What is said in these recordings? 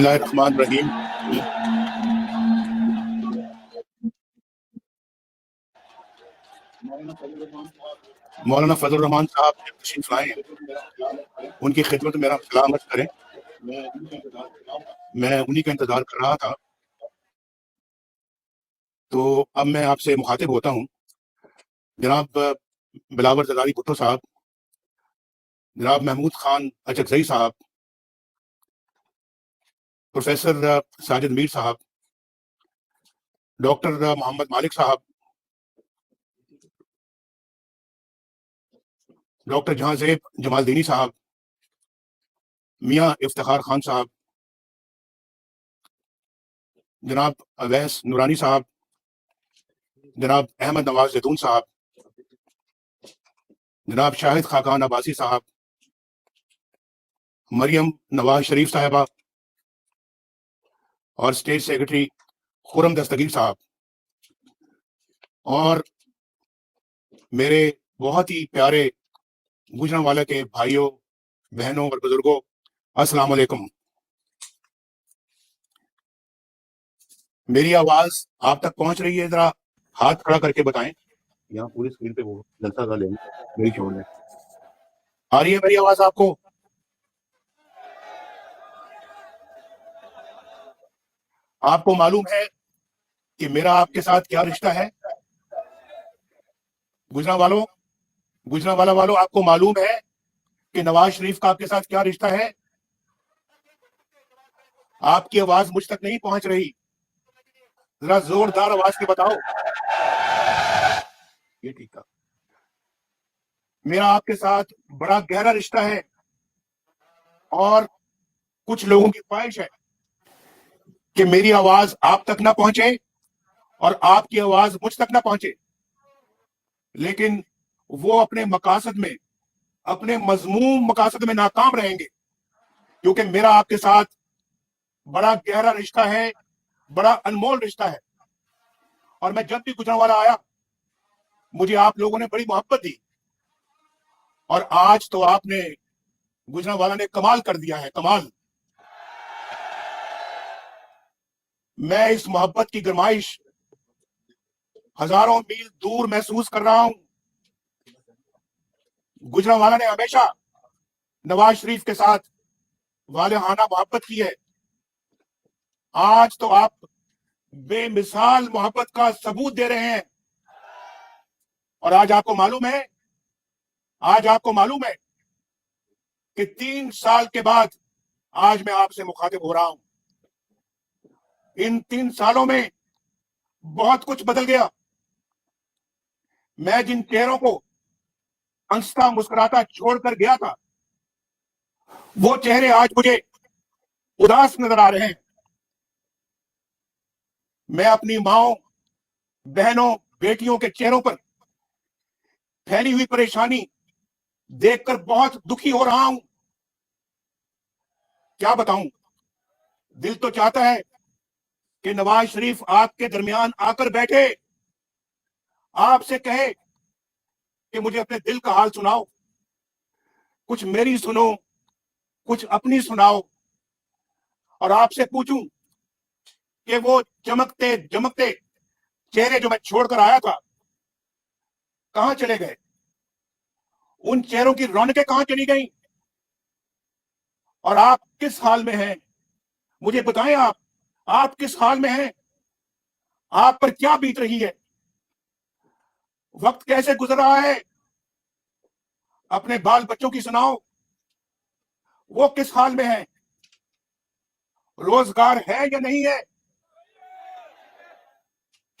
اللہ الرحمن الرحیم۔ مولانا فضل الرحمان صاحب تشریف لائے ہیں، ان کی خدمت میں میرا سلام عرض کریں۔ میں انہی کا انتظار کر رہا تھا، تو اب میں آپ سے مخاطب ہوتا ہوں۔ جناب بلاور زرداری بھٹو صاحب، جناب محمود خان اچکزئی صاحب، پروفیسر ساجد میر صاحب، ڈاکٹر محمد مالک صاحب، ڈاکٹر جہاں زیب جمال دینی صاحب، میاں افتخار خان صاحب، جناب اویس نورانی صاحب، جناب احمد نواز زیتون صاحب، جناب شاہد خاقان عباسی صاحب، مریم نواز شریف صاحبہ، اور اسٹیٹ سیکرٹری خرم دستگیر صاحب، اور میرے بہت ہی پیارے گوجرانوالہ کے بھائیوں بہنوں اور بزرگوں، السلام علیکم۔ میری آواز آپ تک پہنچ رہی ہے؟ ذرا ہاتھ کھڑا کر کے بتائیں۔ یہاں پوری اسکرین پہ وہ جلسہ کا لیں میری شون میں آ رہی ہے میری آواز آپ کو؟ آپ کو معلوم ہے کہ میرا آپ کے ساتھ کیا رشتہ ہے؟ گوجرانوالہ والوں، آپ کو معلوم ہے کہ نواز شریف کا آپ کے ساتھ کیا رشتہ ہے؟ آپ کی آواز مجھ تک نہیں پہنچ رہی، ذرا زوردار آواز کے بتاؤ۔ یہ ٹھیک تھا۔ میرا آپ کے ساتھ بڑا گہرا رشتہ ہے، اور کچھ لوگوں کی خواہش ہے کہ میری آواز آپ تک نہ پہنچے اور آپ کی آواز مجھ تک نہ پہنچے، لیکن وہ اپنے مقاصد میں، اپنے مذموم مقاصد میں ناکام رہیں گے، کیونکہ میرا آپ کے ساتھ بڑا گہرا رشتہ ہے، بڑا انمول رشتہ ہے۔ اور میں جب بھی گوجرانوالہ آیا، مجھے آپ لوگوں نے بڑی محبت دی، اور آج تو آپ نے گوجرانوالہ نے کمال کر دیا ہے، کمال۔ میں اس محبت کی گرمائش ہزاروں میل دور محسوس کر رہا ہوں۔ گوجرانوالہ نے ہمیشہ نواز شریف کے ساتھ والہانہ محبت کی ہے، آج تو آپ بے مثال محبت کا ثبوت دے رہے ہیں۔ اور آج آپ کو معلوم ہے کہ 3 سال کے بعد آج میں آپ سے مخاطب ہو رہا ہوں۔ ان 3 سالوں میں بہت کچھ بدل گیا۔ میں جن چہروں کو ہنستا مسکراتا چھوڑ کر گیا تھا، وہ چہرے آج مجھے اداس نظر آ رہے ہیں۔ میں اپنی ماؤں، بہنوں، بیٹیوں کے چہروں پر پھیلی ہوئی پریشانی دیکھ کر بہت دکھی ہو رہا ہوں۔ کیا بتاؤں، دل تو چاہتا ہے کہ نواز شریف آپ کے درمیان آ کر بیٹھے، آپ سے کہے کہ مجھے اپنے دل کا حال سناؤ، کچھ میری سنو، کچھ اپنی سناؤ، اور آپ سے پوچھوں کہ وہ چمکتے جمکتے چہرے جو میں چھوڑ کر آیا تھا کہاں چلے گئے؟ ان چہروں کی رونقیں کہاں چلی گئیں؟ اور آپ کس حال میں ہیں؟ مجھے بتائیں، آپ کس حال میں ہیں؟ آپ پر کیا بیت رہی ہے؟ وقت کیسے گزر رہا ہے؟ اپنے بال بچوں کی سناؤ، وہ کس حال میں ہیں؟ روزگار ہے یا نہیں ہے؟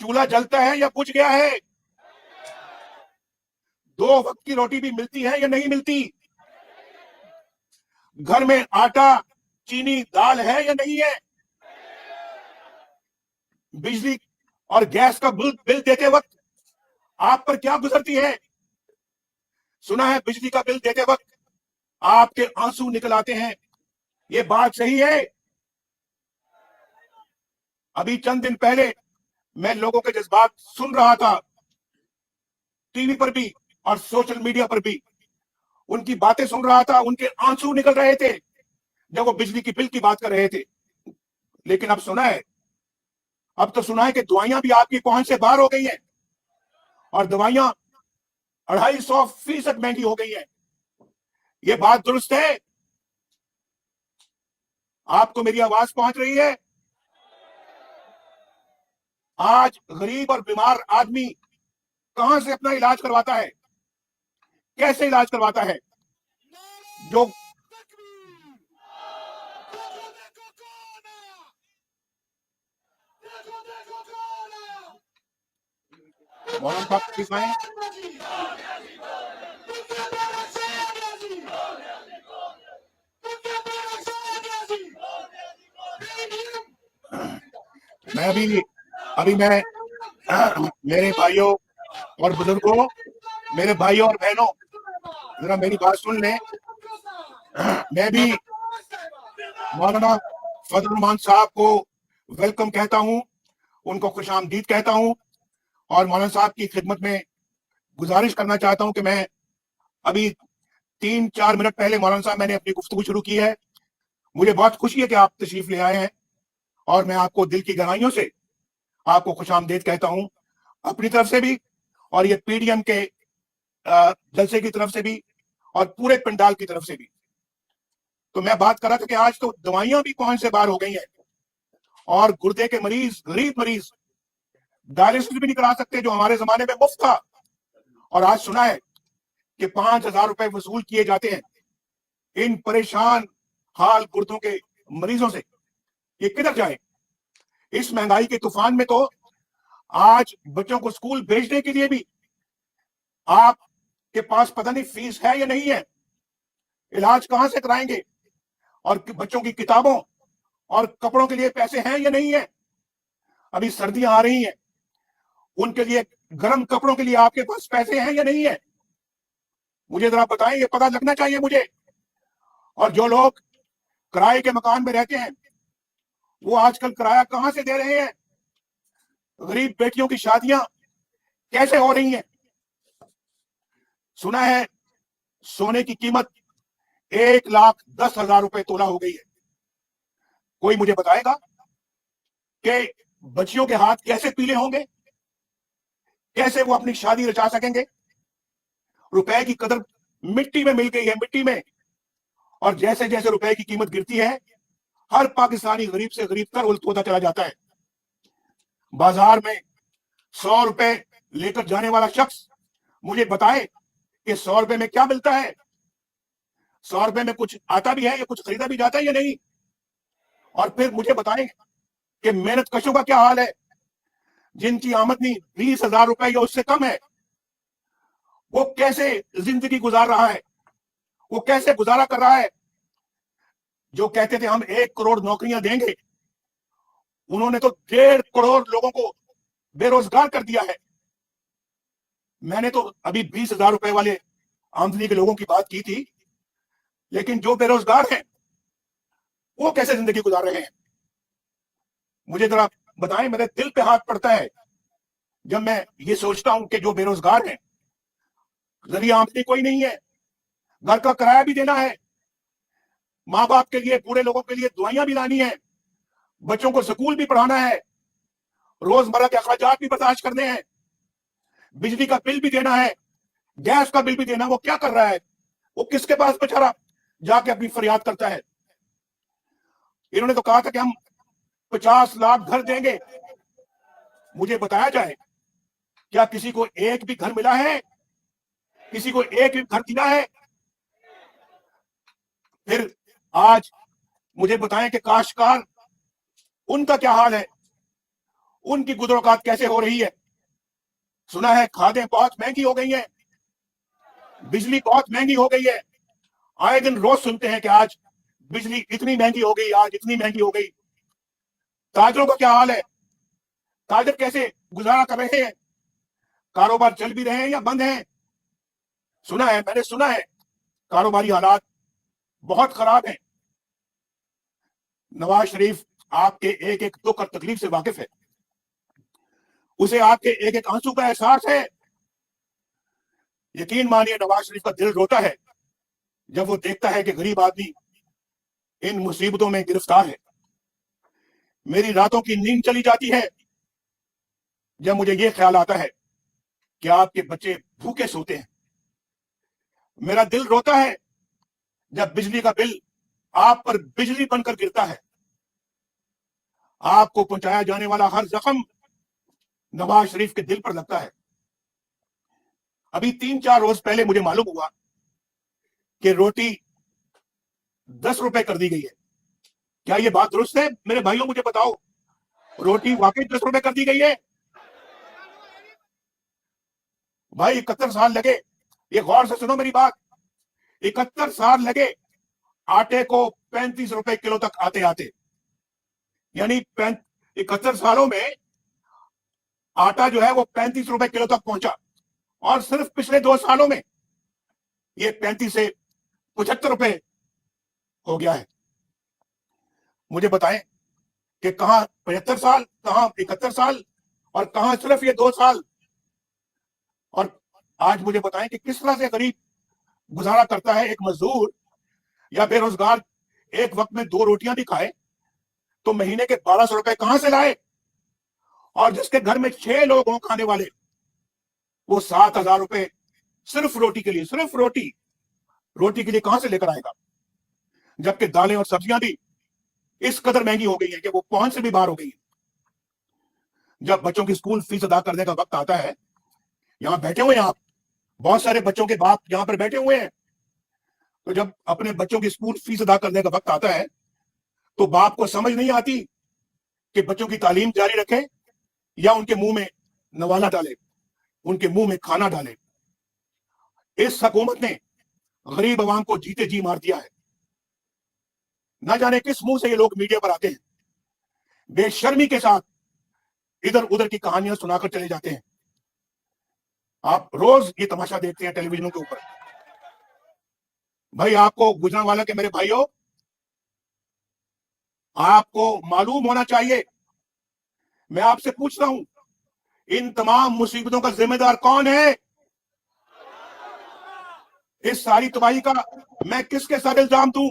چولہا جلتا ہے یا بجھ گیا ہے؟ 2 وقت کی روٹی بھی ملتی ہے یا نہیں ملتی؟ گھر میں آٹا، چینی، دال ہے یا نہیں ہے؟ بجلی اور گیس کا بل دیتے وقت آپ پر کیا گزرتی ہے؟ سنا ہے بجلی کا بل دیتے وقت آپ کے آنسو نکل آتے ہیں، یہ بات صحیح ہے؟ ابھی چند دن پہلے میں لوگوں کے جذبات سن رہا تھا، ٹی وی پر بھی اور سوشل میڈیا پر بھی ان کی باتیں سن رہا تھا، ان کے آنسو نکل رہے تھے جب وہ بجلی کی بل کی بات کر رہے تھے۔ لیکن اب تو سنا ہے کہ دوائیاں بھی آپ کی پہنچ سے باہر ہو گئی ہیں اور دوائیاں 250% مہنگی ہو گئی ہیں. یہ بات درست ہے؟ آپ کو میری آواز پہنچ رہی ہے؟ آج غریب اور بیمار آدمی کہاں سے اپنا علاج کرواتا ہے؟ کیسے علاج کرواتا ہے؟ جو مولانا صاحب کس آئے؟ میں ابھی میں میرے بھائیوں اور بزرگوں، میرے بھائیوں اور بہنوں، ذرا میری بات سن لیں. میں بھی مولانا فضل الرحمان صاحب کو ویلکم کہتا ہوں، ان کو خوش آمدید کہتا ہوں، اور مولانا صاحب کی خدمت میں گزارش کرنا چاہتا ہوں کہ میں ابھی 3-4 منٹ پہلے مولانا صاحب میں نے اپنی گفتگو شروع کی ہے. مجھے بہت خوشی ہے کہ آپ تشریف لے آئے ہیں، اور میں آپ کو دل کی گہرائیوں سے آپ کو خوش آمدید کہتا ہوں، اپنی طرف سے بھی اور یہ پی ڈی ایم کے جلسے کی طرف سے بھی اور پورے پنڈال کی طرف سے بھی. تو میں بات کر رہا تھا کہ آج تو دوائیاں بھی پہنچ سے باہر ہو گئی ہیں، اور گردے کے مریض، غریب مریض ڈائلسس بھی نہیں کرا سکتے جو ہمارے زمانے میں مفت تھا. اور آج سنا ہے کہ 5,000 روپے وصول کیے جاتے ہیں ان پریشان حال گردوں کے مریضوں سے. یہ کدھر جائیں؟ اس مہنگائی کے طوفان میں تو آج بچوں کو اسکول بھیجنے کے لیے بھی آپ کے پاس پتہ نہیں فیس ہے یا نہیں ہے. علاج کہاں سے کرائیں گے؟ اور بچوں کی کتابوں اور کپڑوں کے لیے پیسے ہیں یا نہیں ہیں؟ ابھی سردیاں آ رہی ہیں، ان کے لیے گرم کپڑوں کے لیے آپ کے پاس پیسے ہیں یا نہیں ہیں؟ مجھے ذرا بتائیں، یہ پتہ لگنا چاہیے مجھے. اور جو لوگ کرائے کے مکان میں رہتے ہیں وہ آج کل کرایہ کہاں سے دے رہے ہیں؟ غریب بیٹیوں کی شادیاں کیسے ہو رہی ہیں؟ سنا ہے سونے کی قیمت 1,10,000 روپے تولہ ہو گئی ہے. کوئی مجھے بتائے گا کہ بچیوں کے ہاتھ کیسے پیلے ہوں گے؟ کیسے وہ اپنی شادی رچا سکیں گے؟ روپے کی قدر مٹی میں مل گئی ہے، مٹی میں. اور جیسے جیسے روپے کی قیمت گرتی ہے ہر پاکستانی غریب سے غریب تر ہوتا چلا جاتا ہے. بازار میں 100 روپے لے کر جانے والا شخص مجھے بتائے کہ 100 روپے میں کیا ملتا ہے، 100 روپے میں کچھ آتا بھی ہے یا کچھ خریدا بھی جاتا ہے یا نہیں. اور پھر مجھے بتائیں کہ محنت کشوں کا کیا حال ہے، جن کی آمدنی 20,000 روپے یا اس سے کم ہے، وہ کیسے زندگی گزار رہا ہے، وہ کیسے گزارا کر رہا ہے. جو کہتے تھے ہم 1 کروڑ نوکریاں دیں گے، انہوں نے تو 1.5 کروڑ لوگوں کو بے روزگار کر دیا ہے. میں نے تو ابھی 20,000 روپے والے آمدنی کے لوگوں کی بات کی تھی، لیکن جو بے روزگار ہیں وہ کیسے زندگی گزار رہے ہیں؟ مجھے ذرا بتائیں. میرے دل پہ ہاتھ پڑتا ہے جب میں یہ سوچتا ہوں کہ جو بے روزگار ہیں، ذریعہ آمدنی کوئی نہیں ہے، گھر کا کرایہ بھی دینا ہے، ماں باپ کے لیے، بوڑھے لوگوں کے لیے دوائیاں بھی لانی ہیں، بچوں کو سکول بھی پڑھانا ہے، روزمرہ کے اخراجات بھی برداشت کرنے ہیں، بجلی کا بل بھی دینا ہے، گیس کا بل بھی دینا. وہ کیا کر رہا ہے؟ وہ کس کے پاس بیچارہ جا کے اپنی فریاد کرتا ہے؟ انہوں نے تو کہا تھا کہ ہم 50 لاکھ گھر دیں گے. مجھے بتایا جائے کیا کسی کو ایک بھی گھر ملا ہے؟ کسی کو ایک بھی گھر دیا ہے؟ پھر آج مجھے بتائیں کہ کاشتکار، ان کا کیا حال ہے؟ ان کی گزر اوقات کیسے ہو رہی ہے؟ سنا ہے کھادیں بہت مہنگی ہو گئی ہیں، بجلی بہت مہنگی ہو گئی ہے. آئے دن روز سنتے ہیں کہ آج بجلی اتنی مہنگی ہو گئی، آج اتنی مہنگی ہو گئی. تاجروں کا کیا حال ہے؟ تاجر کیسے گزارا کر رہے ہیں؟ کاروبار چل بھی رہے ہیں یا بند ہیں؟ میں نے سنا ہے کاروباری حالات بہت خراب ہیں. نواز شریف آپ کے ایک ایک دکھ اور تکلیف سے واقف ہے، اسے آپ کے ایک ایک آنسو کا احساس ہے. یقین مانیے نواز شریف کا دل روتا ہے جب وہ دیکھتا ہے کہ غریب آدمی ان مصیبتوں میں گرفتار ہے. میری راتوں کی نیند چلی جاتی ہے جب مجھے یہ خیال آتا ہے کہ آپ کے بچے بھوکے سوتے ہیں. میرا دل روتا ہے جب بجلی کا بل آپ پر بجلی بن کر گرتا ہے. آپ کو پہنچایا جانے والا ہر زخم نواز شریف کے دل پر لگتا ہے. ابھی 3-4 روز پہلے مجھے معلوم ہوا کہ روٹی 10 روپے کر دی گئی ہے. کیا یہ بات درست ہے؟ میرے بھائیوں مجھے بتاؤ, روٹی واقعی 10 روپے کر دی گئی ہے؟ بھائی 71 سال لگے, یہ غور سے سنو میری بات, 71 سال لگے آٹے کو 35 روپے کلو تک آتے آتے. یعنی 71 سالوں میں آٹا جو ہے وہ 35 روپے کلو تک پہنچا, اور صرف پچھلے 2 سالوں میں یہ 35 سے 75 روپے ہو گیا ہے. مجھے بتائیں کہ کہاں 75 سال, کہاں 71 سال, اور کہاں صرف یہ 2 سال. اور آج مجھے بتائیں کہ کس طرح سے غریب گزارا کرتا ہے. ایک مزدور یا بے روزگار ایک وقت میں 2 روٹیاں بھی کھائے تو مہینے کے 1200 روپے کہاں سے لائے؟ اور جس کے گھر میں 6 لوگ ہوں کھانے والے, وہ 7,000 روپے صرف روٹی کے لیے, صرف روٹی کے لیے کہاں سے لے کر آئے گا؟ جبکہ دالیں اور سبزیاں بھی اس قدر مہنگی ہو گئی ہیں کہ وہ پہنچ سے بھی باہر ہو گئی ہیں. جب بچوں کی اسکول فیس ادا کرنے کا وقت آتا ہے, یہاں بیٹھے ہوئے ہیں آپ, بہت سارے بچوں کے باپ یہاں پر بیٹھے ہوئے ہیں, تو جب اپنے بچوں کی اسکول فیس ادا کرنے کا وقت آتا ہے تو باپ کو سمجھ نہیں آتی کہ بچوں کی تعلیم جاری رکھے یا ان کے منہ میں نوالا ڈالے, ان کے منہ میں کھانا ڈالے. اس حکومت نے غریب عوام کو جیتے جی مار دیا ہے. نہ جانے کس منہ سے یہ لوگ میڈیا پر آتے ہیں, بے شرمی کے ساتھ ادھر ادھر کی کہانیاں سنا کر چلے جاتے ہیں. آپ روز یہ تماشا دیکھتے ہیں ٹیلی ویژنوں کے اوپر. بھائی آپ کو گجرانوالہ کے میرے بھائیوں, آپ کو معلوم ہونا چاہیے, میں آپ سے پوچھتا ہوں, ان تمام مصیبتوں کا ذمہ دار کون ہے؟ اس ساری تباہی کا میں کس کے ساتھ الزام دوں؟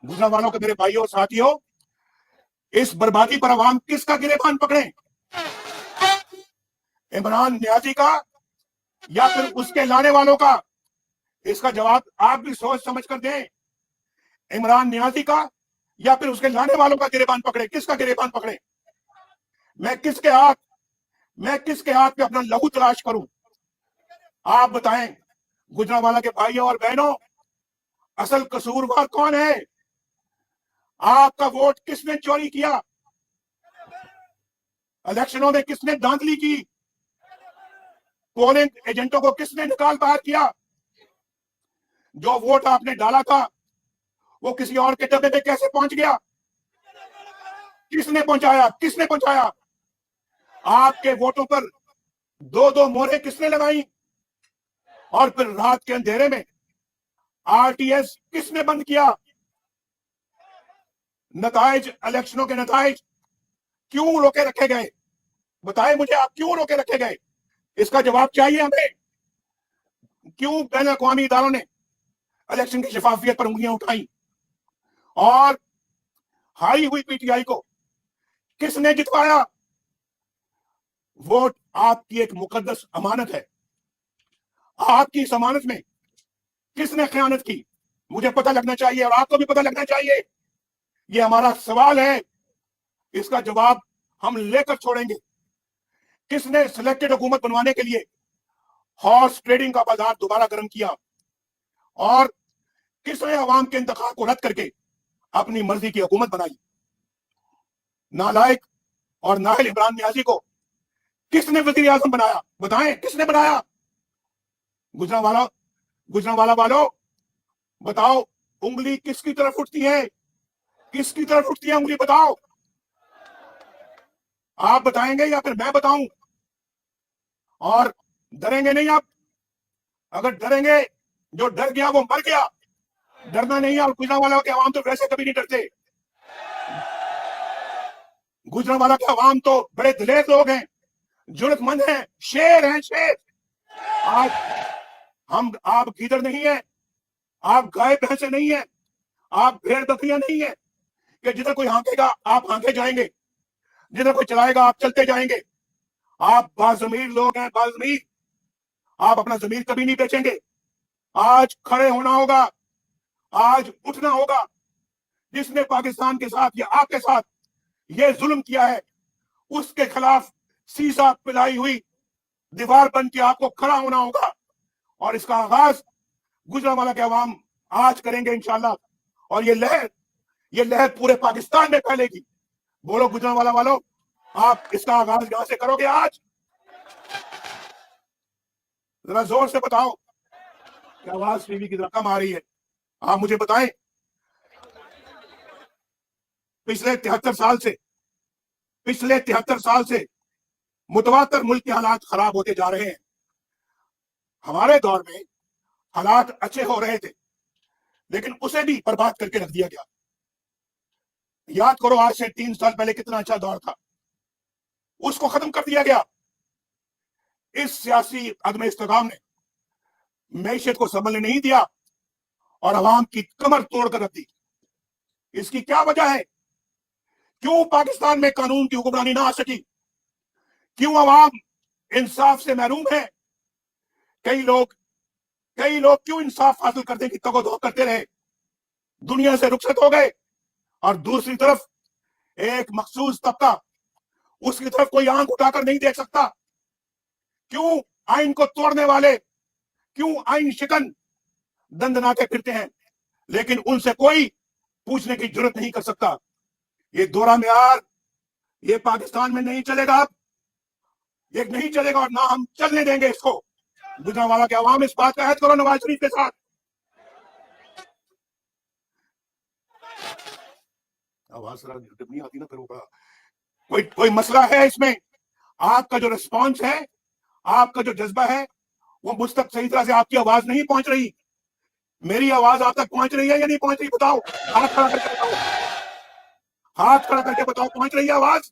گجرانوالوں کے میرے بھائیوں اور ساتھیوں, اس بربادی پر عوام کس کا گریبان پکڑے؟ عمران نیازی کا یا پھر اس کے لانے والوں کا؟ اس کا جواب آپ بھی سوچ سمجھ کر دیں. عمران نیازی کا یا پھر اس کے لانے والوں کا گریبان پکڑے؟ کس کا گریبان پکڑے؟ میں کس کے ہاتھ پہ اپنا لہو تلاش کروں؟ آپ بتائیں گجرانوالہ کے بھائیوں اور بہنوں, اصل قصوروار کون ہے؟ آپ کا ووٹ کس نے چوری کیا؟ الیکشنوں میں کس نے دھاندلی کی؟ پولنگ ایجنٹوں کو کس نے نکال باہر کیا؟ جو ووٹ آپ نے ڈالا تھا وہ کسی اور کے ڈبے پہ کیسے پہنچ گیا؟ کس نے پہنچایا؟ آپ کے ووٹوں پر 2 مہریں کس نے لگائی؟ اور پھر رات کے اندھیرے میں آر ٹی ایس کس نے بند کیا؟ الیکشنوں کے نتائج کیوں روکے رکھے گئے؟ بتائیں مجھے, آپ کیوں روکے رکھے گئے؟ اس کا جواب چاہیے ہمیں. کیوں بین الاقوامی اداروں نے الیکشن کی شفافیت پر انگلیاں اٹھائیں؟ اور ہاری ہوئی پی ٹی آئی کو کس نے جتوایا؟ ووٹ آپ کی ایک مقدس امانت ہے. آپ کی اس امانت میں کس نے خیانت کی؟ مجھے پتہ لگنا چاہیے اور آپ کو بھی پتہ لگنا چاہیے. یہ ہمارا سوال ہے, اس کا جواب ہم لے کر چھوڑیں گے. کس نے سلیکٹڈ حکومت بنوانے کے لیے ہارس ٹریڈنگ کا بازار دوبارہ گرم کیا؟ اور کس نے عوام کے انتخاب کو رد کر کے اپنی مرضی کی حکومت بنائی؟ نالائق اور نااہل عمران نیازی کو کس نے وزیر اعظم بنایا؟ بتائیں کس نے بنایا؟ گجرانوالہ والوں بتاؤ, انگلی کس کی طرف اٹھتی ہے؟ کس کی طرف اٹھتی ہے انگلی؟ بتاؤ. آپ بتائیں گے یا پھر میں بتاؤں؟ اور ڈریں گے نہیں آپ؟ اگر ڈریں گے, جو ڈر گیا وہ مر گیا. ڈرنا نہیں ہے. اور گجرانوالہ کے عوام تو ویسے کبھی نہیں ڈرتے. گجرانوالہ کے عوام تو بڑے دلیر لوگ ہیں, جرت مند ہیں, شیر ہیں, شیر. آپ گیدڑ نہیں ہیں, آپ گائے بھینسے نہیں ہیں, آپ بھیڑ بکریاں نہیں ہیں. कि जिधर कोई हाँकेगा आप हाँके जाएंगे, जिधर कोई चलाएगा आप चलते जाएंगे। आप बाज़मीर लोग हैं, बाज़मीर। आप अपना जमीर कभी नहीं बेचेंगे। आज खड़े होना होगा, आज उठना होगा। जिसने पाकिस्तान के साथ या आपके साथ ये जुल्म किया है, उसके खिलाफ सीसा पिलाई हुई दीवार बन के आपको खड़ा होना होगा। और इसका आगाज गुजरांवाला के अवाम आज करेंगे इंशाल्लाह। और ये लहर पूरे पाकिस्तान में फैलेगी। बोलो गुजरांवाला वालों, आप इसका आगाज यहां से करोगे आज? जरा जोर से बताओ कि आवाज टीवी की तरफ कम आ रही है। आप मुझे बताएं, पिछले 73 साल से मुतवातर मुल्क के हालात खराब होते जा रहे हैं। हमारे दौर में हालात अच्छे हो रहे थे, लेकिन उसे भी बर्बाद करके रख दिया गया। याद करो, आज से 3 साल पहले कितना अच्छा दौर था, उसको खत्म कर दिया गया। इस सियासी अदम इस्तेकाम ने मैशियत को संभलने नहीं दिया और अवाम की कमर तोड़कर रख दी। इसकी क्या वजह है? क्यों पाकिस्तान में कानून की हुक्मरानी ना आ सकी? क्यों अवाम इंसाफ से महरूम है? कई लोग क्यों इंसाफ हासिल करने की तगोदो करते रहे, दुनिया से रुखसत हो गए। और दूसरी तरफ एक मखसूस तबका, उसकी तरफ कोई आंख उठाकर नहीं देख सकता। क्यों आइन को तोड़ने वाले, क्यों आइन शिकन दंदनाते फिरते हैं, लेकिन उनसे कोई पूछने की जरूरत नहीं कर सकता। ये दौरा मेयार ये पाकिस्तान में नहीं चलेगा, ये नहीं चलेगा और ना हम चलने देंगे इसको। गुजरांवाला के अवाम इस बात का अहद करो नवाज शरीफ के साथ। आवाज नहीं आती ना, फिर होगा कोई मसला है इसमें। आपका जो रिस्पॉन्स है, आपका जो जज्बा है, वो मुझ तक सही तरह से आपकी आवाज नहीं पहुंच रही। मेरी आवाज आप तक पहुंच रही है या नहीं पहुंच रही? बताओ, हाथ खड़ा करके बताओ, हाथ खड़ा करके बताओ, पहुंच रही है आवाज?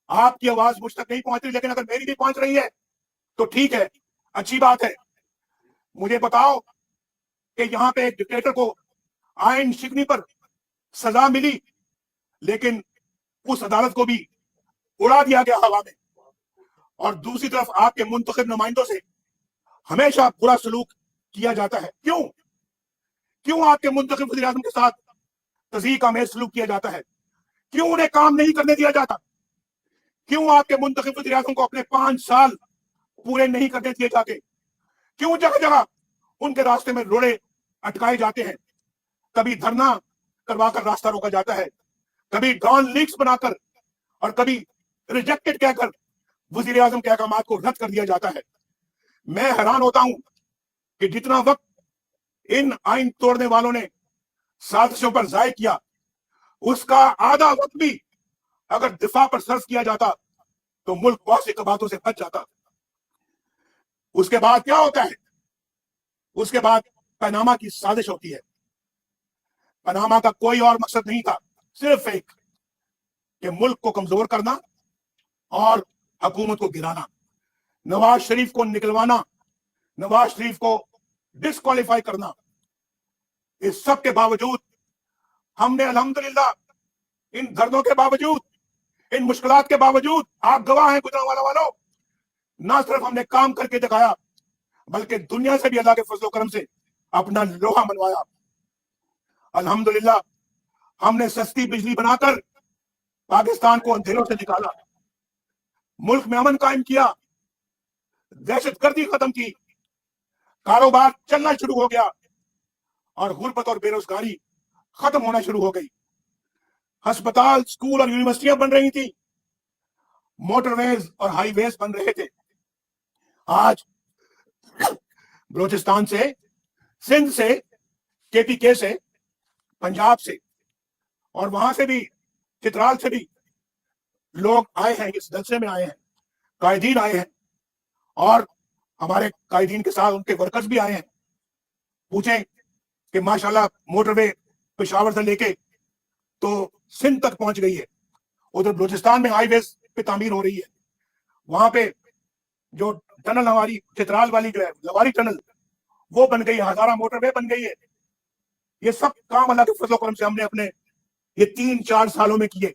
आपकी आवाज मुझ तक नहीं पहुंच रही, लेकिन अगर मेरी भी पहुंच रही है तो ठीक है, अच्छी बात है। मुझे बताओ कि यहां पे एक डिक्टेटर को आइन शिकनी पर सजा मिली, लेकिन उस अदालत को भी उड़ा दिया गया हवा में। और दूसरी तरफ आपके मुंतखब नुमाइंदों से हमेशा बुरा सलूक किया जाता है। क्यों आपके मुंतखब वज़ीर आज़म के साथ तज़ीक आमेज़ सलूक किया जाता है? क्यों उन्हें काम नहीं करने दिया जाता? क्यों आपके मुंतखब वज़ीर आज़म को अपने 5 साल पूरे नहीं करने दिए जाते? क्यों जगह जगह उनके रास्ते में रोड़े अटकाए जाते हैं? कभी धरना करवाकर रास्ता रोका जाता है, कभी डॉन लीक्स बनाकर और कभी रिजेक्टेड कहकर वज़ीर आज़म के अहकामात को रद्द कर दिया जाता है। मैं हैरान होता हूं कि जितना वक्त इन आइन तोड़ने वालों ने साजिशों पर जाय किया, उसका आधा वक्त भी अगर दिफा पर सर्फ किया जाता तो मुल्क बहुत सी कबातों से बच जाता। उसके बाद क्या होता है? उसके बाद पनामा की साजिश होती है। पनामा का कोई और मकसद नहीं था, सिर्फ एक कि मुल्क को कमजोर करना और हुकूमत को गिराना, नवाज शरीफ को निकलवाना, नवाज शरीफ को डिस्क्वालीफाई करना। इस सब के बावजूद हमने अल्हम्दुलिल्लाह, इन दर्दों के बावजूद, इन मुश्किलात के बावजूद, आप गवाह हैं गुजरांवाला वालों, ना सिर्फ हमने काम करके दिखाया, बल्कि दुनिया से भी अल्लाह के फजल करम से अपना लोहा मनवाया। अल्हम्दुलिल्लाह, हमने सस्ती बिजली बनाकर पाकिस्तान को अंधेरों से निकाला, मुल्क में अमन कायम किया, दहशतगर्दी खत्म की, कारोबार चलना शुरू हो गया और गुर्बत और बेरोजगारी खत्म होना शुरू हो गई। अस्पताल, स्कूल और यूनिवर्सिटियां बन रही थी, मोटरवेज और हाईवेज बन रहे थे। आज बलोचिस्तान से, सिंध से, केपीके से, पंजाब से और वहां से भी, चित्राल से भी लोग आए हैं, इस जलसे में आए हैं, कायदीन आए हैं और हमारे कायदीन के साथ उनके वर्कर्स भी आए हैं। पूछें कि माशाल्लाह मोटरवे पेशावर से लेके तो सिंध तक पहुंच गई है। उधर बलूचिस्तान में हाईवेज पे तामीर हो रही है। वहां पे जो टनल हमारी चित्राल वाली जो है, लवारी टनल, वो बन गई है, हजारा मोटरवे बन गई है। ये सब काम अल्लाह के फजल करम से हमने अपने ये 3-4 सालों में किए।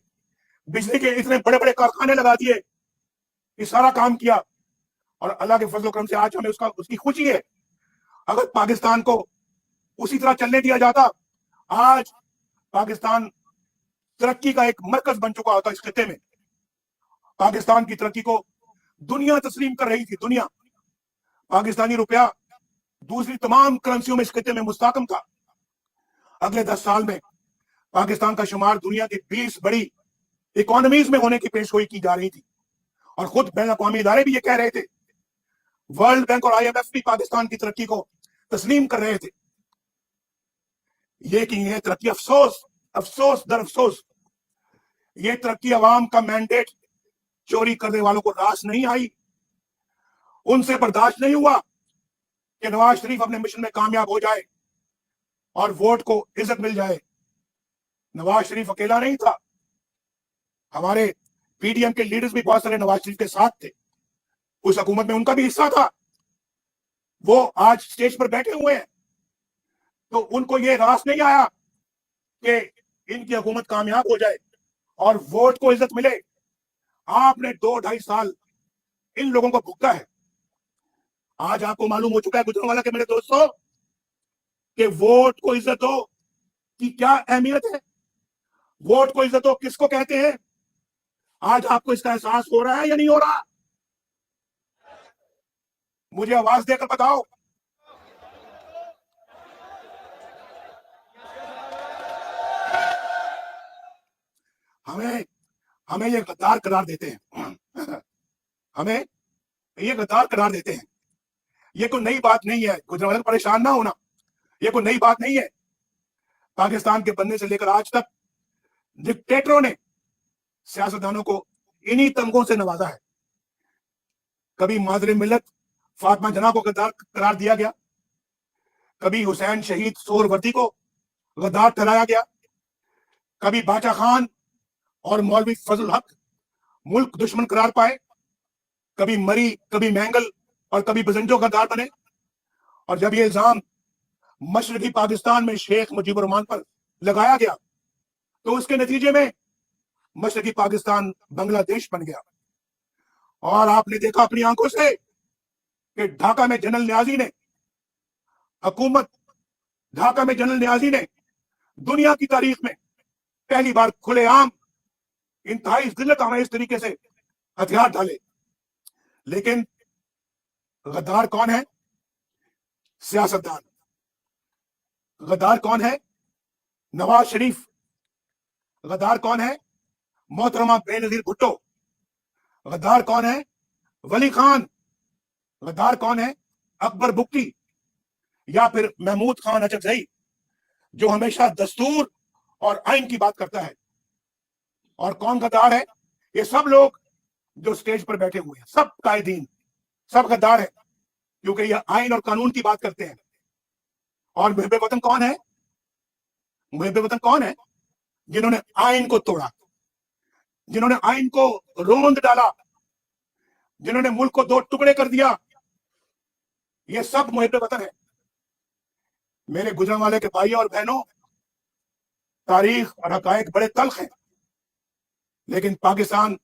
बिजली के इतने बड़े बड़े कारखाने लगा दिए, ये सारा काम किया, और अल्लाह के फजल करम से आज हमें उसकी खुशी है। अगर पाकिस्तान को उसी तरह चलने दिया जाता, आज पाकिस्तान तरक्की का एक मरकज बन चुका होता इस खिते में। पाकिस्तान की तरक्की को दुनिया तस्लीम कर रही थी, दुनिया। पाकिस्तानी रुपया दूसरी तमाम करेंसियों में इस खिते में मुस्तहकम था। अगले 10 साल में पाकिस्तान का शुमार दुनिया की 20 बड़ी इकोनॉमीज में होने की पेशगोई की जा रही थी, और खुद बैन अक़वामी इदारे भी ये कह रहे थे, वर्ल्ड बैंक और IMF भी पाकिस्तान की तरक्की को तस्लीम कर रहे थे। ये कि ये तरक्की अफसोस दर अफसोस, ये तरक्की अवाम का मैंडेट चोरी करने वालों को रास नहीं आई। उनसे बर्दाश्त नहीं हुआ कि नवाज शरीफ अपने मिशन में कामयाब हो जाए और वोट को इज्जत मिल जाए। नवाज शरीफ अकेला नहीं था, हमारे PDM के लीडर्स भी बहुत सारे नवाज शरीफ के साथ थे, उस हुकूमत में उनका भी हिस्सा था। वो आज स्टेज पर बैठे हुए हैं, तो उनको ये रास नहीं आया कि इनकी हुकूमत कामयाब हो जाए और वोट को इज्जत मिले। आपने 2-2.5 साल इन लोगों को भुगता है। आज आपको मालूम हो चुका है गुजरांवाला के मेरे दोस्तों कि वोट को इज्जत दो की क्या अहमियत है, वोट को इज्जत दो किसको कहते हैं। आज आपको इसका एहसास हो रहा है या नहीं हो रहा? मुझे आवाज देकर बताओ। हमें ये गद्दार करार देते हैं हमें ये गद्दार करार देते हैं। ये कोई नई बात नहीं है, गुजरात में परेशान ना होना, ये कोई नई बात नहीं है। पाकिस्तान के बनने से लेकर आज तक डिक्टेटरों ने सियासतदानों को इन्हीं तमगों से नवाजा है। कभी मादरे मिल्लत फातिमा जना को गद्दार करार दिया गया, कभी हुसैन शहीद सोहरवर्दी को गद्दार ठहराया गया, कभी बाचा खान और मौलवी फजल हक मुल्क दुश्मन करार पाए, कभी मरी, कभी मैंगल और कभी बजंजो गद्दार बने। और जब ये इल्जाम मशरकी पाकिस्तान में शेख मुजीबुर रहमान पर लगाया गया, तो उसके नतीजे में मशरकी पाकिस्तान बांग्लादेश बन गया। और आपने देखा अपनी आंखों से कि ढाका में जनरल न्याजी ने, हुकूमत ढाका में जनरल न्याजी ने दुनिया की तारीख में पहली बार खुलेआम इंतहाई जिल्लत आमेज तरीके से हथियार डाले। लेकिन गद्दार कौन है? सियासतदान। गद्दार कौन है? नवाज शरीफ। गद्दार कौन है? मोहतरमा बेनजीर भुट्टो। गद्दार कौन है? वली खान। गद्दार कौन है? अकबर बुक्की या फिर महमूद खान अचकजई, जो हमेशा दस्तूर और आइन की बात करता है। और कौन गद्दार है? ये सब लोग जो स्टेज पर बैठे हुए हैं, सब कायदीन, सब गद्दार है, क्योंकि ये आइन और कानून की बात करते हैं। और मुहिब्बे वतन कौन है? मुहिब्बे वतन कौन है? जिन्होंने आइन को तोड़ा, जिन्होंने आइन को रोंद डाला, जिन्होंने मुल्क को 2 टुकड़े कर दिया, ये सब मुहिब्बे वतन है। मेरे गुजरांवाले के भाइयों और बहनों, तारीख और हकायक बड़े तल्ख हैं, लेकिन पाकिस्तान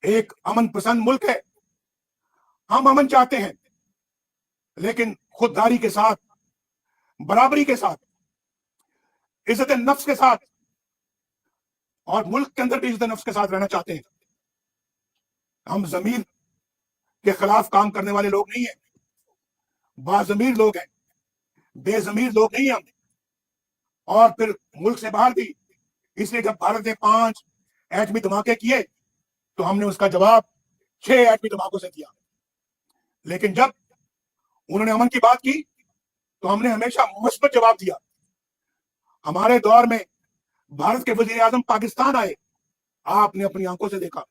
एक अमन पसंद मुल्क है। हम अमन चाहते हैं, लेकिन खुददारी के साथ, बराबरी के साथ, इज्जत नफ्स के साथ, और मुल्क के अंदर भी इज्जत नफ्स के साथ रहना चाहते हैं। हम जमीर के खिलाफ काम करने वाले लोग नहीं हैं, बाजमीर लोग हैं, बेजमीर लोग नहीं हम। और फिर मुल्क से बाहर भी, इसलिए जब भारत ने 5 एटमी धमाके किए तो हमने उसका जवाब 6 एटमी धमाकों से दिया। लेकिन जब उन्होंने अमन की बात की तो हमने हमेशा मुस्बत जवाब दिया। हमारे दौर में भारत के वजीर आजम पाकिस्तान आए, आपने अपनी आंखों से देखा,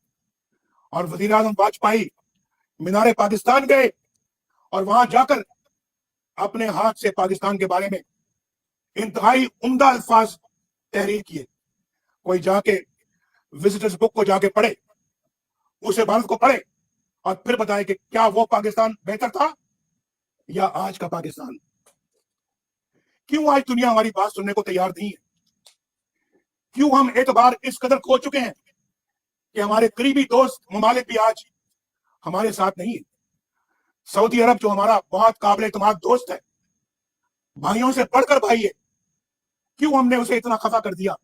और वजीर आजम वाजपेयी मीनारे पाकिस्तान गए और वहां जाकर अपने हाथ से पाकिस्तान के बारे में इंतहाई उम्दा अल्फाज तहरीर किए। कोई जाके विजिटर्स बुक को जाके पढ़े, उसे भारत को पढ़े और फिर बताए कि क्या वो पाकिस्तान बेहतर था या आज का पाकिस्तान। क्यों आज दुनिया हमारी बात सुनने को तैयार नहीं है? क्यों हम एतबार इस कदर खो चुके हैं कि हमारे करीबी दोस्त ममालिक भी आज हमारे साथ नहीं है? सऊदी अरब जो हमारा बहुत काबिल एतमाद दोस्त है, भाइयों से बढ़कर भाई है, क्यों हमने उसे इतना खफा कर दिया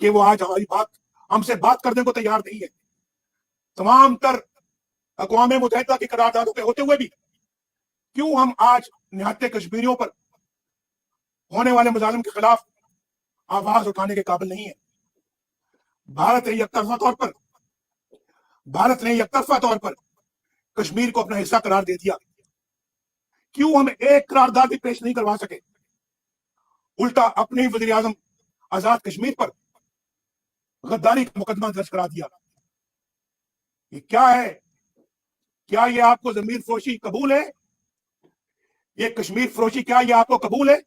कि वो आज हमारी बात हमसे बात करने को तैयार नहीं है? तमाम तर अक़वाम मुत्तहिदा की करारदादों के होते हुए भी क्यों हम आज निहत्ते कश्मीरियों पर होने वाले मुजालिम के खिलाफ आवाज उठाने के काबिल नहीं है? भारत ने यकतरफा तौर पर कश्मीर को अपना हिस्सा करार दे दिया। क्यों हम एक करारदाद भी पेश नहीं करवा सके? उल्टा अपने ही वज़ीर आज़म आजाद कश्मीर पर गद्दारी का मुकदमा दर्ज करा दिया। ये क्या है? क्या ये आपको ज़मीर फरोशी कबूल है? ये कश्मीर फरोशी क्या ये आपको कबूल है?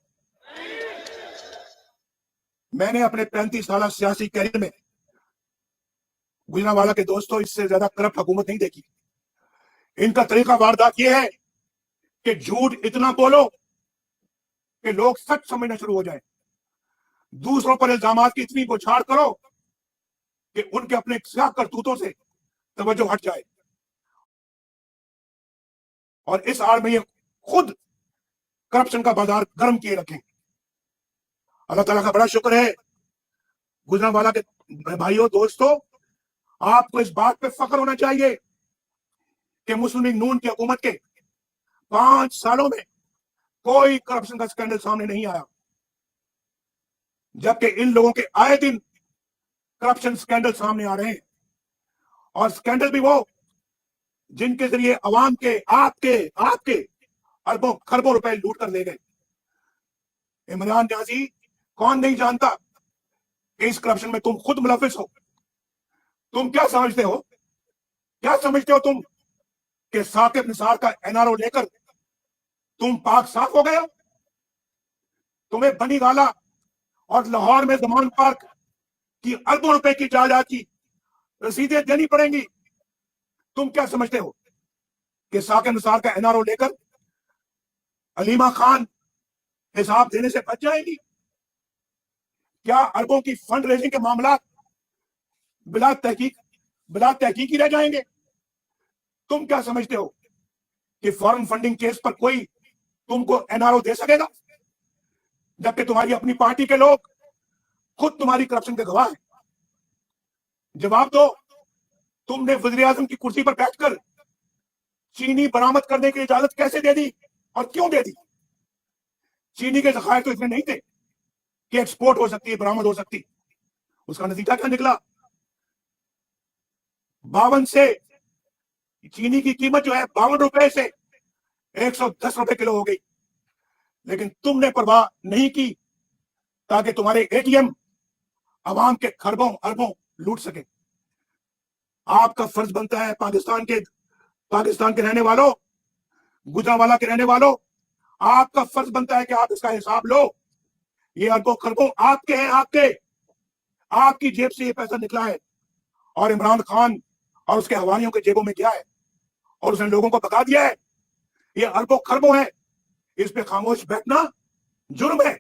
मैंने अपने 35 साल सियासी कैरियर में गुजरांवाला के दोस्तों इससे ज्यादा करप्ट हुकूमत नहीं देखी। इनका तरीका वारदात ये है कि झूठ इतना बोलो कि लोग सच समझना शुरू हो जाए, दूसरों पर इल्जामात की इतनी बौछार करो कि उनके अपने स्याह करतूतों से तवज्जो हट जाए, और इस आड़ में ये खुद करप्शन का बाजार गर्म किए रखें। अल्लाह ताला का बड़ा शुक्र है गुजरांवाला के भाइयों दोस्तों, आपको इस बात पे फख्र होना चाहिए कि मुस्लिम लीग नून की हुकूमत के 5 सालों में कोई करप्शन का स्कैंडल सामने नहीं आया, जबकि इन लोगों के आए दिन करप्शन स्कैंडल सामने आ रहे हैं, और स्कैंडल भी वो जिनके जरिए अवाम के आपके अरबों खरबों रुपए लूट कर ले गए। इमरान न्याजी, कौन नहीं जानता कि इस करप्शन में तुम खुद मुलविस हो? तुम क्या समझते हो तुम कि साकिब निसार का एनआरओ लेकर तुम पाक साफ हो गए हो? तुम्हें बनी गाला और लाहौर में जमान पार्क की अरबों रुपए की जायदाद की रसीदें देनी पड़ेंगी। तुम क्या समझते हो कि साकिब निसार का एनआरओ लेकर अलीमा खान हिसाब देने से बच जाएगी? क्या अरबों की फंड रेजिंग के मामला बिला तहकीक ही रह जाएंगे? तुम क्या समझते हो कि फॉरेन फंडिंग केस पर कोई तुमको एनआरओ दे सकेगा, जबकि तुम्हारी अपनी पार्टी के लोग खुद तुम्हारी करप्शन के गवाह हैं? जवाब दो, तुमने वज़ीर आज़म की कुर्सी पर बैठकर चीनी बरामद करने की इजाजत कैसे दे दी और क्यों दे दी? चीनी के ज़खायर तो इतने नहीं थे कि एक्सपोर्ट हो सकती है, बरामद हो सकती। उसका नतीजा क्या निकला? 52 से चीनी की कीमत जो है 52 रुपए से 110 रुपए किलो हो गई, लेकिन तुमने परवाह नहीं की ताकि तुम्हारे एटीएम अवाम के खरबों अरबों लूट सके। आपका फर्ज बनता है पाकिस्तान के रहने वालों, गुजरांवाला के रहने वालों, आपका फर्ज बनता है कि आप इसका हिसाब लो। ये अरबों खरबों आपके हैं, आपकी जेब से ये पैसा निकला है, और इमरान खान और उसके हवालियों के जेबों में गया है, और उसने लोगों को भगा दिया है। ये अरबों खरबों है, इस पे खामोश बैठना जुर्म है,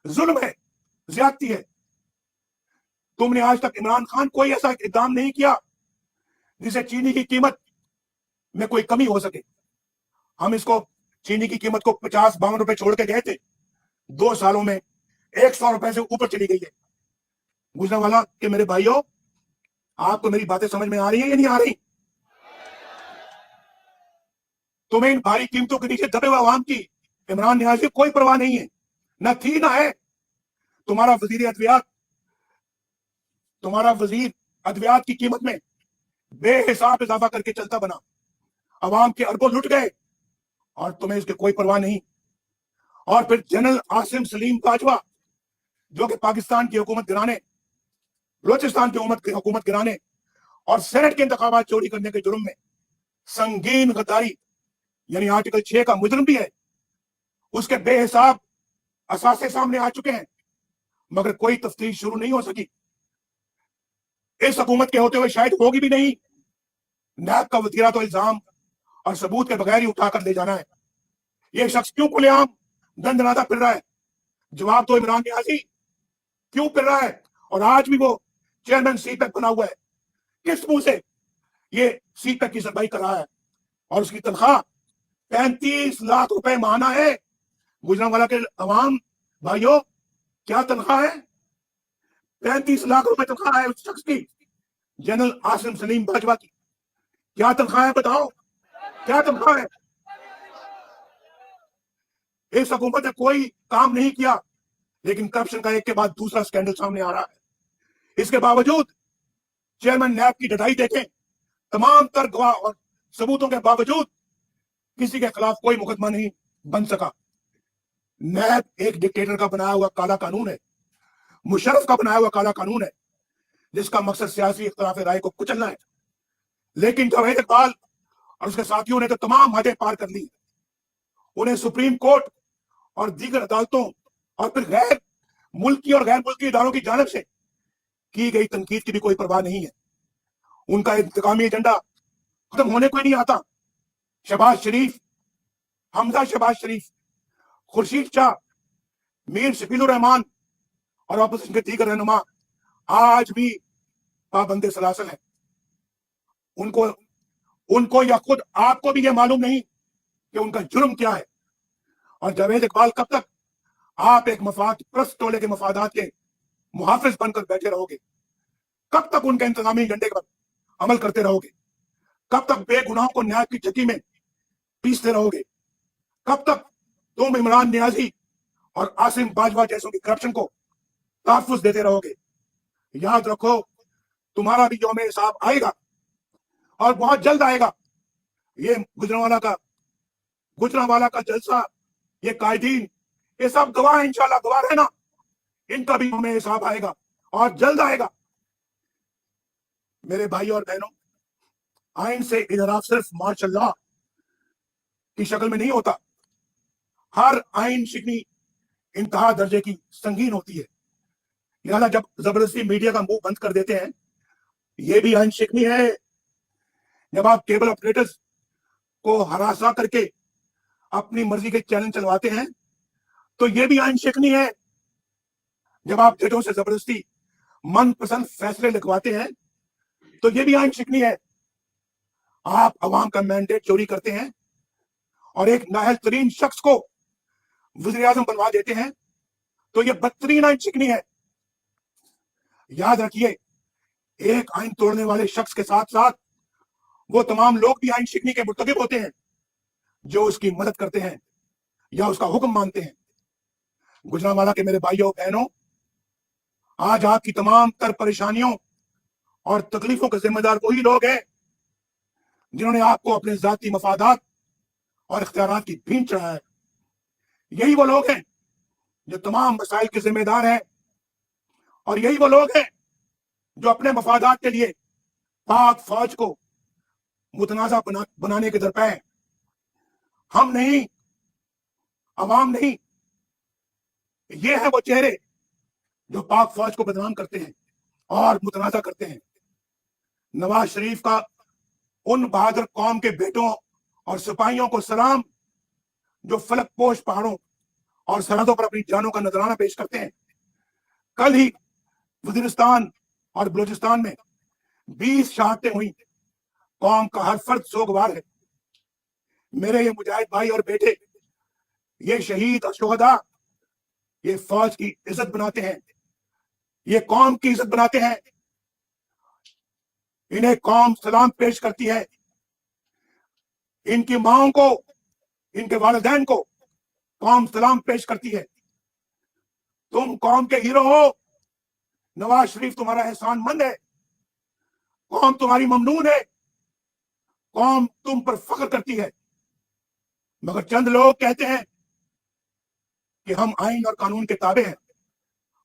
जुल्म है, ज्यादती है। तुमने आज तक इमरान खान कोई ऐसा इकदाम नहीं किया जिसे चीनी की कीमत में कोई कमी हो सके। हम इसको चीनी की कीमत को 50-52 रुपए छोड़ के गए थे, 2 सालों में 100 रुपए से ऊपर चली गई है। गुजरांवाला के मेरे भाइयों, आपको मेरी बातें समझ में आ रही है या नहीं आ रही? तुम्हें इन भारी कीमतों के नीचे दबे हुए अवाम की इमरान न्याजी कोई परवाह नहीं है, न थी न है। तुम्हारा वजीर अद्वियात की कीमत में बेहिसाब इजाफा करके चलता बना, अवाम के अरबों लुट गए, और तुम्हें इसकी कोई परवाह नहीं। और फिर जनरल आसिम सलीम बाजवा, जो कि पाकिस्तान की हुकूमत गिराने, बलोचिस्तान की हुकूमत गिराने और सेनेट के इंतखाबात चोरी करने के जुर्म में संगीन गद्दारी यानी आर्टिकल 6 का मुजरिम भी है, उसके बेहिसाब असासे सामने आ चुके हैं, मगर कोई तफ्तीश शुरू नहीं हो सकी। इस हुकूमत के होते हुए शायद होगी भी नहीं। नैब का वतीरा तो इल्जाम और सबूत के बगैर ही उठाकर ले जाना है। ये शख्स क्यों खुलेआम दंदनाता फिर रहा है जवाब तो इमरान नियाजी क्यों फिर रहा है, और आज भी वो चेयरमैन सीपैक बना हुआ है, किस मुंह से ये सीपैक की सरमाई कर रहा है, और उसकी तनख्वाह 35 लाख रुपए माहाना है। गुजरांवाला के अवाम भाइयों, क्या तनख्वाह है? 35 लाख रुपए तनख्वाह है उस शख्स की, जनरल आसिम सलीम बाजवा की। क्या तनख्वाह है बताओ, क्या तनख्वाह है? इस हुकूमत ने कोई काम नहीं किया, लेकिन करप्शन का एक के बाद दूसरा स्कैंडल सामने आ रहा है। इसके बावजूद चेयरमैन नैब की डटाई देखें, तमाम तर गवाह और सबूतों के बावजूद किसी के खिलाफ कोई मुकदमा नहीं बन सका। नैब एक डिक्टेटर का बनाया हुआ काला कानून है, मुशर्रफ का बनाया हुआ काला कानून है, जिसका मकसद सियासी इख्तिलाफ राय को कुचलना है। लेकिन जावेद इकबाल और उसके साथियों ने तो तमाम हदें पार कर ली। उन्हें सुप्रीम कोर्ट और दीगर अदालतों और फिर गैर मुल्की और गैर मुल्की इदारों की जानिब से की गई तनकीद की भी कोई परवाह नहीं है। उनका इंतकामी एजेंडा खत्म होने को ही नहीं आता। शहबाज शरीफ, हमजा शहबाज शरीफ, खुर्शीद शाह, मीर शफीलुर रहमान और अपोजिशन के दीगर रहनुमा आज भी पाबंदे सलासल है। उनको या खुद आपको भी यह मालूम नहीं कि उनका जुर्म क्या है। और जावेद इकबाल, कब तक आप एक मफाद प्रस्त टोले के मफादात के मुहाफिज बनकर बैठे रहोगे? कब तक उनके इंतजामी एजेंडे पर अमल करते रहोगे? कब तक बेगुनाहों को न्याय की चक्की में पीसते रहोगे? कब तक तुम इमरान नियाजी और आसिम बाजवा जैसों की करप्शन को तहफ्फुज देते रहोगे? याद रखो, तुम्हारा भी यौम हिसाब आएगा, और बहुत जल्द आएगा। ये गुजरांवाला का जलसा, ये कायदीन, ये सब गवाह है, इंशाल्लाह गवाह रहना, इनका भी हमें हिसाब आएगा और जल्द आएगा। मेरे भाई और बहनों, आइन से इनराफ सिर्फ माशाल्लाह की शक्ल में नहीं होता। हर आइन शिकनी इंतहा दर्जे की संगीन होती है। लिहाजा जब जबरदस्ती मीडिया का मुंह बंद कर देते हैं, ये भी आइन शिकनी है। जब आप केबल ऑपरेटर्स को हरासा करके अपनी मर्जी के चैनल चलवाते हैं, तो ये भी आइन शिकनी है। जब आप जजों से जबरदस्ती मनपसंद फैसले लिखवाते हैं, तो ये भी आइन शिकनी है। आप अवाम का मैंडेट चोरी करते हैं और एक नाअहल तरीन शख्स को वज़ीर आज़म बनवा देते हैं, तो ये बदतरीन आइन शिकनी है। याद रखिए, एक आइन तोड़ने वाले शख्स के साथ साथ वो तमाम लोग भी आइन शिकनी के मुर्तकिब होते हैं जो उसकी मदद करते हैं या उसका हुक्म मानते हैं। गुजरांवाला के मेरे भाइयों बहनों, आज आपकी तमाम तर परेशानियों और तकलीफों के जिम्मेदार वही लोग हैं जिन्होंने आपको अपने जाती मफादात और इख्तियारात की भींच चढ़ाया है। यही वो लोग हैं जो तमाम मसाइल के जिम्मेदार हैं, और यही वो लोग हैं जो अपने मफादात के लिए पाक फौज को मुतनाज़ा बनाने के दरपे हैं। हम नहीं, अवाम नहीं, ये है वो चेहरे जो पाक फौज को बदनाम करते हैं और मुतनाज़ा करते हैं। नवाज शरीफ का उन बहादुर कौम के बेटों और सिपाहियों को सलाम जो फलक पोश पहाड़ों और सरहदों पर अपनी जानों का नजराना पेश करते हैं। कल ही वजीरिस्तान और बलूचिस्तान में 20 शहादतें हुई। कौम का हर फर्द सोगवार है। मेरे ये मुजाहिद भाई और बेटे, ये शहीद और शुहदा, ये फौज की इज्जत बनाते हैं, ये कौम की इज्जत बनाते हैं। इन्हें कौम सलाम पेश करती है। इनकी माओं को, इनके वालिदैन को कौम सलाम पेश करती है। तुम कौम के हीरो हो। नवाज शरीफ तुम्हारा एहसानमंद है। कौम तुम्हारी ममनून है। कौम तुम पर फख्र करती है। मगर चंद लोग कहते हैं कि हम आइन और कानून के ताबे हैं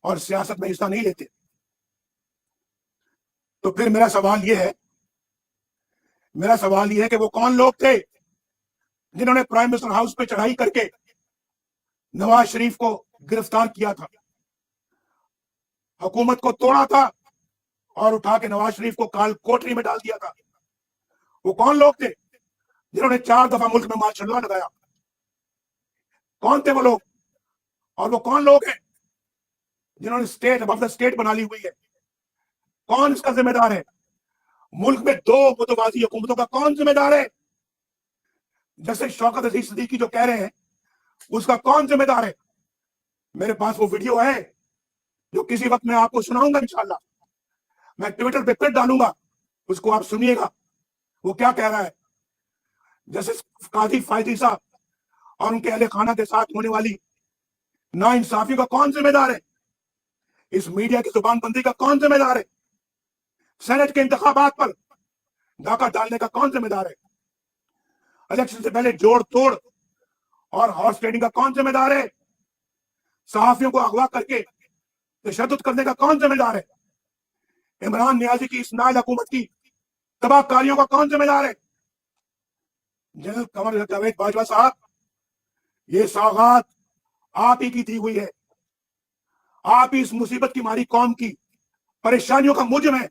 और सियासत में हिस्सा नहीं लेते। तो फिर मेरा सवाल यह है कि वो कौन लोग थे जिन्होंने प्राइम मिनिस्टर हाउस पे चढ़ाई करके नवाज शरीफ को गिरफ्तार किया था, हुकूमत को तोड़ा था और उठा के नवाज शरीफ को काल कोठरी में डाल दिया था? वो कौन लोग थे जिन्होंने 4 दफा मुल्क में मार्शल लॉ लगाया? कौन थे वो लोग? और वो कौन लोग हैं जिन्होंने स्टेट अबव द स्टेट बना ली हुई है, कौन इसका जिम्मेदार है? मुल्क में दो मुतवाजी हुकूमतों का कौन जिम्मेदार है? जैसे शौकत अजीज सिद्दीकी जो कह रहे हैं, उसका कौन जिम्मेदार है? मेरे पास वो वीडियो है जो किसी वक्त मैं आपको सुनाऊंगा इंशाल्लाह, मैं ट्विटर पे फिर डालूंगा, उसको आप सुनिएगा वो क्या कह रहा है। जैसे काजी फायदी साहब और उनके अहले खाना के साथ होने वाली नाइंसाफी का कौन जिम्मेदार है? इस मीडिया की जुबानबंदी का कौन जिम्मेदार है? सेनेट के इंतखाबात पर डाका डालने का कौन जिम्मेदार है? इलेक्शन से पहले जोड़ तोड़ और हॉर्स ट्रेडिंग का कौन जिम्मेदार है? सहाफियों को अगवा करके तशद्दुद करने का कौन जिम्मेदार है? इमरान नियाजी की इस नाइल हुकूमत की तबाहकारियों का कौन जिम्मेदार है? जनरल कमर जावेद बाजवा साहब, ये सौगात आप ही की दी हुई है, आप ही इस मुसीबत की मारी कौम की परेशानियों का मुजरिम है।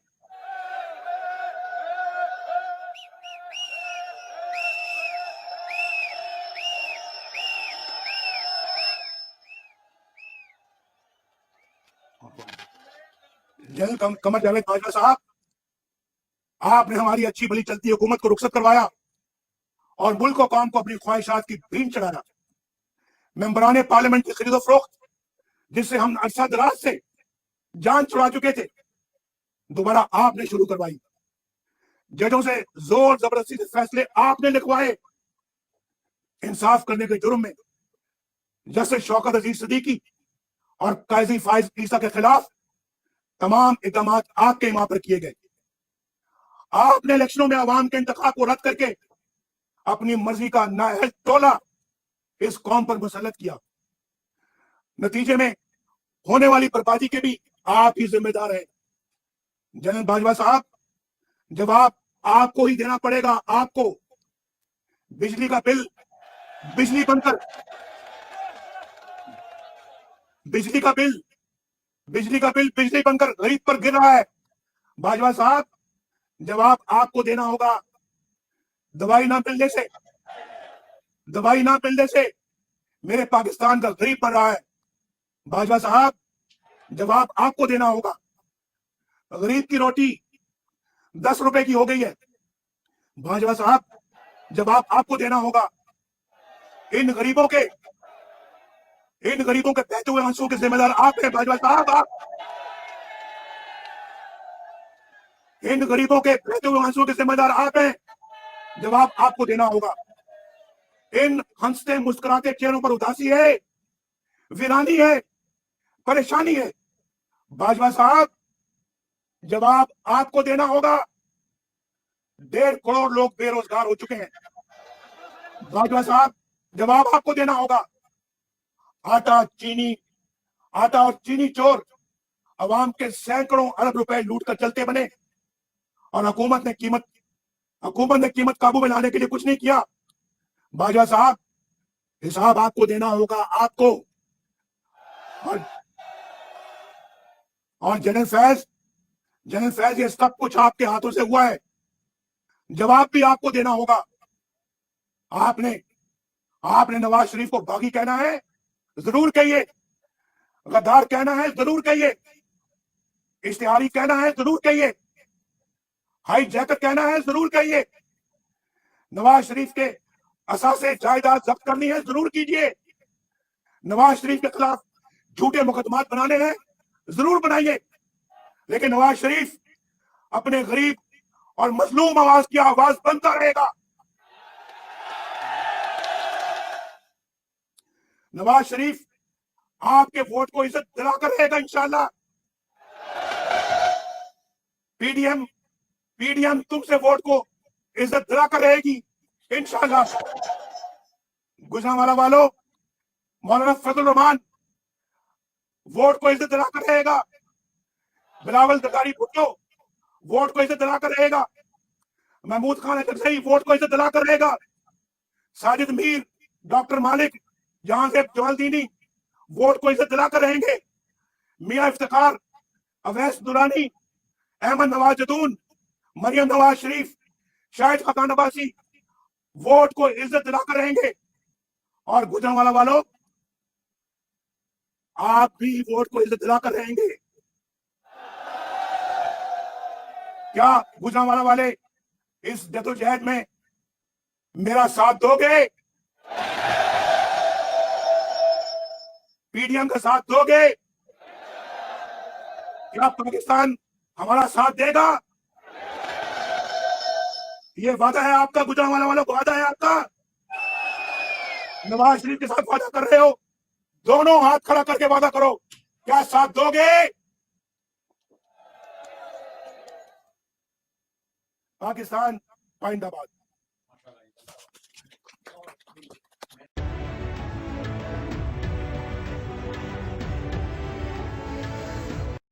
जनरल कमर जावेद बाजवा साहब, आपने हमारी अच्छी भली चलती हुकूमत को रुखसत करवाया और मुल्क और कौम को अपनी ख्वाहिशात की भीड़ चढ़ाया। मेंबरान पार्लियामेंट की खरीदो फरोख्त, जिससे हम अरसा दराज से जान छुड़ा चुके थे, दोबारा आपने शुरू करवाई। जजों से जोर जबरदस्ती से फैसले आपने लिखवाए। इंसाफ करने के जुर्म में जस्टिस शौकत अजीज सिद्दीकी और काजी फाइज ईसा के खिलाफ तमाम इकदाम आपके इमाम पर किए गए। आपने इलेक्शनों में आवाम के इंतखाब को रद्द करके अपनी मर्जी का नाअहल टोला इस कौम पर मुसल्लत किया। नतीजे में होने वाली बर्बादी के भी आप ही जिम्मेदार हैं। जनरल बाजवा साहब, जवाब आपको ही देना पड़ेगा। आपको बिजली का बिल बिजली बनकर बिजली का बिल बिजली बनकर गरीब पर गिर रहा है। बाजवा साहब, जवाब आपको देना होगा। दवाई ना मिलने से मेरे पाकिस्तान का गरीब मर रहा है। बाजवा साहब, जवाब आपको देना होगा। गरीब की रोटी 10 रुपए की हो गई है। बाजवा साहब, जवाब आपको देना होगा। इन गरीबों के बहते हुए आंसुओं के जिम्मेदार आप हैं। बाजवा साहब, आप इन गरीबों के बहते हुए आंसुओं के जिम्मेदार आप हैं। जवाब आपको देना होगा। इन हंसते मुस्कुराते चेहरों पर उदासी है, वीरानी है, परेशानी है। बाजवा साहब, जवाब आपको देना होगा। 1.5 करोड़ लोग बेरोजगार हो चुके हैं। बाजवा साहब, जवाब आपको देना होगा। आटा और चीनी चोर अवाम के सैकड़ों अरब रुपए लूट कर चलते बने और हुकूमत ने कीमत काबू में लाने के लिए कुछ नहीं किया। बाजवा साहब, हिसाब आपको देना होगा। आपको और जनरल फैज, ये सब कुछ आपके हाथों से हुआ है। जवाब भी आपको देना होगा। आपने नवाज शरीफ को बागी कहना है, जरूर कहिए। गद्दार कहना है, जरूर कहिए। इश्तिहारी कहना है, जरूर कहिए। हाई जैकेट कहना है, जरूर कहिए। नवाज शरीफ के असासे जायदाद जब्त करनी है, जरूर कीजिए। नवाज शरीफ के खिलाफ झूठे मुकदमात बनाने हैं, जरूर बनाइए। लेकिन नवाज शरीफ अपने गरीब और मजलूम आवाज की आवाज बनता रहेगा। नवाज शरीफ आपके वोट को इज्जत दिलाकर रहेगा इंशाल्लाह। पीडीएम तुमसे वोट को इज्जत दिलाकर रहेगी इंशाल्लाह। गुजरांवाला वालों, मौलाना फजल रहमान वोट को इज्जत दिलाकर रहेगा। बिलावल जरदारी भुट्टो वोट को इज्जत दिलाकर रहेगा। महमूद खान अजहरी वोट को इज्जत दिलाकर रहेगा। साजिद मीर, डॉक्टर मालिक, जहां से जवालदीनी वोट को इज्जत दिलाकर रहेंगे। मियां इफ्तिखार, अवैस दुरानी, अहमद नवाज जदून, मरियम नवाज शरीफ, शाहिद खाकान अब्बासी वोट को इज्जत दिलाकर रहेंगे। और गुजरांवाला वालों, آپ بھی ووٹ کو عزت دلا کر رہیں گے؟ کیا گجرانوالہ والے اس جدوجہد میں میرا ساتھ دو گے؟ پی ڈی ایم کا ساتھ دو گے؟ کیا پاکستان ہمارا ساتھ دے گا؟ یہ وعدہ ہے آپ کا، گجرانوالہ والوں کو وعدہ ہے آپ کا؟ نواز شریف کے ساتھ وعدہ کر رہے ہو؟ دونوں ہاتھ کھڑا کر کے وعدہ کرو، کیا ساتھ دو گے؟ پاکستان پائندہ باد۔